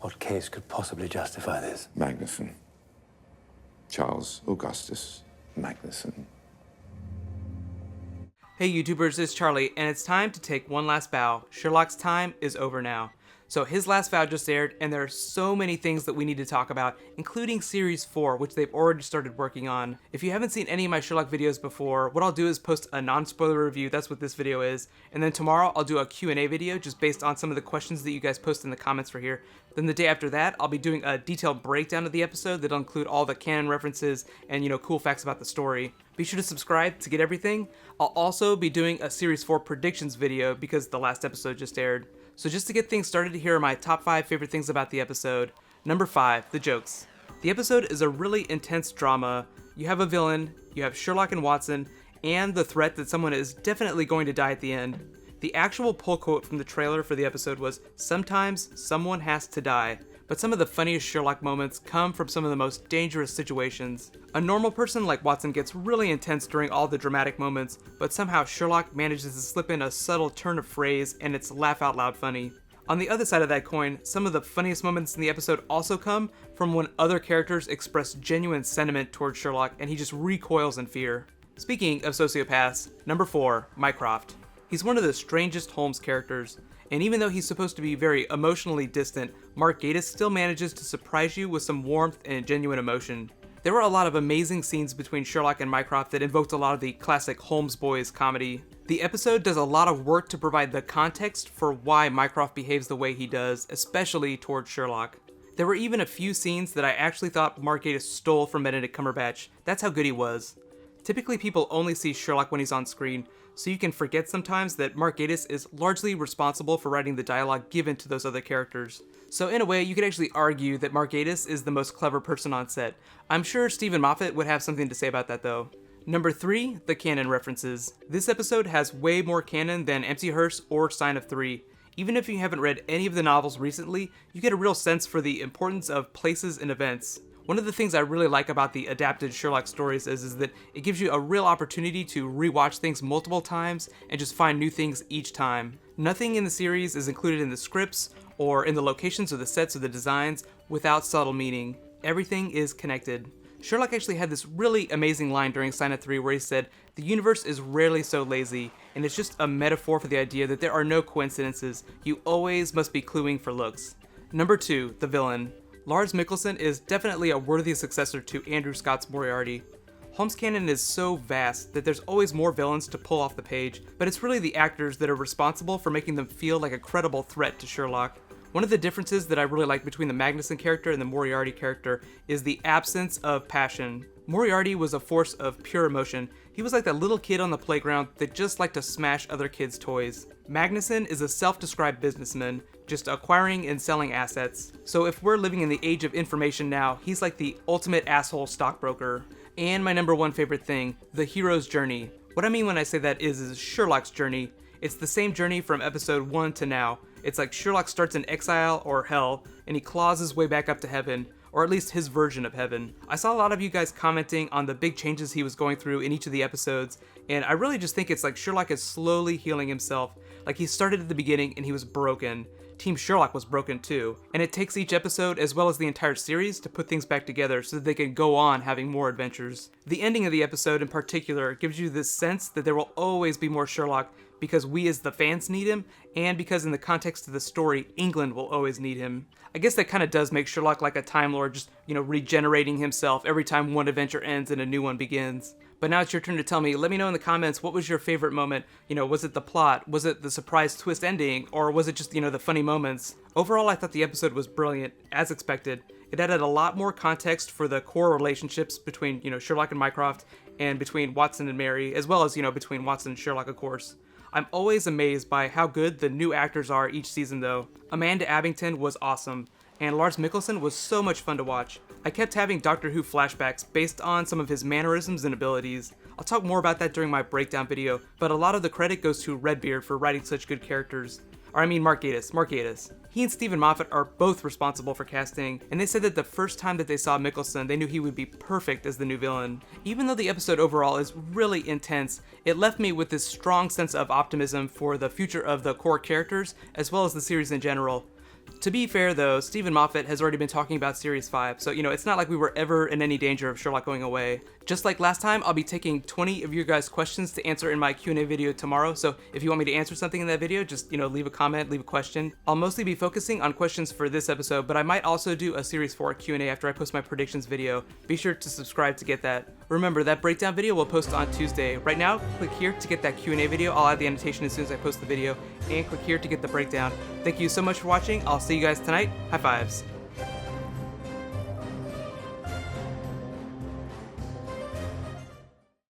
What case could possibly justify this? Magnuson. Charles Augustus Magnuson. Hey YouTubers, it's Charlie, and it's time to take one last bow. Sherlock's time is over now. So his last vow just aired, and there are so many things that we need to talk about, including Series 4, which they've already started working on. If you haven't seen any of my Sherlock videos before, what I'll do is post a non-spoiler review, that's what this video is, and then tomorrow I'll do a Q&A video just based on some of the questions that you guys post in the comments for here. Then the day after that, I'll be doing a detailed breakdown of the episode that'll include all the canon references and, cool facts about the story. Be sure to subscribe to get everything. I'll also be doing a Series 4 predictions video because the last episode just aired. So just to get things started, here are my top 5 favorite things about the episode. Number 5, the jokes. The episode is a really intense drama. You have a villain, you have Sherlock and Watson, and the threat that someone is definitely going to die at the end. The actual pull quote from the trailer for the episode was, "Sometimes someone has to die." But some of the funniest Sherlock moments come from some of the most dangerous situations. A normal person like Watson gets really intense during all the dramatic moments, but somehow Sherlock manages to slip in a subtle turn of phrase and it's laugh out loud funny. On the other side of that coin, some of the funniest moments in the episode also come from when other characters express genuine sentiment towards Sherlock and he just recoils in fear. Speaking of sociopaths, number 4, Mycroft. He's one of the strangest Holmes characters. And even though he's supposed to be very emotionally distant, Mark Gatiss still manages to surprise you with some warmth and genuine emotion. There were a lot of amazing scenes between Sherlock and Mycroft that invoked a lot of the classic Holmes boys comedy. The episode does a lot of work to provide the context for why Mycroft behaves the way he does, especially towards Sherlock. There were even a few scenes that I actually thought Mark Gatiss stole from Benedict Cumberbatch. That's how good he was. Typically people only see Sherlock when he's on screen, so you can forget sometimes that Mark Gatiss is largely responsible for writing the dialogue given to those other characters. So in a way, you could actually argue that Mark Gatiss is the most clever person on set. I'm sure Stephen Moffat would have something to say about that though. Number 3, the canon references. This episode has way more canon than Emcee or Sign of Three. Even if you haven't read any of the novels recently, you get a real sense for the importance of places and events. One of the things I really like about the adapted Sherlock stories is that it gives you a real opportunity to rewatch things multiple times and just find new things each time. Nothing in the series is included in the scripts or in the locations or the sets or the designs without subtle meaning. Everything is connected. Sherlock actually had this really amazing line during Sign of Three where he said, "The universe is rarely so lazy," and it's just a metaphor for the idea that there are no coincidences. You always must be cluing for looks. Number 2, the villain. Lars Mikkelsen is definitely a worthy successor to Andrew Scott's Moriarty. Holmes canon is so vast that there's always more villains to pull off the page, but it's really the actors that are responsible for making them feel like a credible threat to Sherlock. One of the differences that I really like between the Magnuson character and the Moriarty character is the absence of passion. Moriarty was a force of pure emotion. He was like that little kid on the playground that just liked to smash other kids' toys. Magnuson is a self-described businessman, just acquiring and selling assets. So if we're living in the age of information now, he's like the ultimate asshole stockbroker. And my number 1 favorite thing, the hero's journey. What I mean when I say that is Sherlock's journey. It's the same journey from episode 1 to now. It's like Sherlock starts in exile or hell, and he claws his way back up to heaven, or at least his version of heaven. I saw a lot of you guys commenting on the big changes he was going through in each of the episodes, and I really just think it's like Sherlock is slowly healing himself. Like he started at the beginning and he was broken. Team Sherlock was broken too, and it takes each episode as well as the entire series to put things back together so that they can go on having more adventures. The ending of the episode in particular gives you this sense that there will always be more Sherlock because we as the fans need him, and because in the context of the story, England will always need him. I guess that kind of does make Sherlock like a Time Lord, just, regenerating himself every time one adventure ends and a new one begins. But now it's your turn to tell me. Let me know in the comments, what was your favorite moment? Was it the plot? Was it the surprise twist ending? Or was it just, the funny moments? Overall, I thought the episode was brilliant, as expected. It added a lot more context for the core relationships between, Sherlock and Mycroft, and between Watson and Mary, as well as, between Watson and Sherlock, of course. I'm always amazed by how good the new actors are each season though. Amanda Abington was awesome, and Lars Mikkelsen was so much fun to watch. I kept having Doctor Who flashbacks based on some of his mannerisms and abilities. I'll talk more about that during my breakdown video, but a lot of the credit goes to Redbeard for writing such good characters. Mark Gatiss. He and Stephen Moffat are both responsible for casting, and they said that the first time that they saw Mikkelsen, they knew he would be perfect as the new villain. Even though the episode overall is really intense, it left me with this strong sense of optimism for the future of the core characters, as well as the series in general. To be fair though, Stephen Moffat has already been talking about Series 5, so it's not like we were ever in any danger of Sherlock going away. Just like last time, I'll be taking 20 of your guys' questions to answer in my Q&A video tomorrow, so if you want me to answer something in that video, just, leave a comment, leave a question. I'll mostly be focusing on questions for this episode, but I might also do a Series 4 Q&A after I post my predictions video. Be sure to subscribe to get that. Remember, that breakdown video will post on Tuesday. Right now, click here to get that Q&A video. I'll add the annotation as soon as I post the video, and click here to get the breakdown. Thank you so much for watching. I'll see you guys tonight. High fives.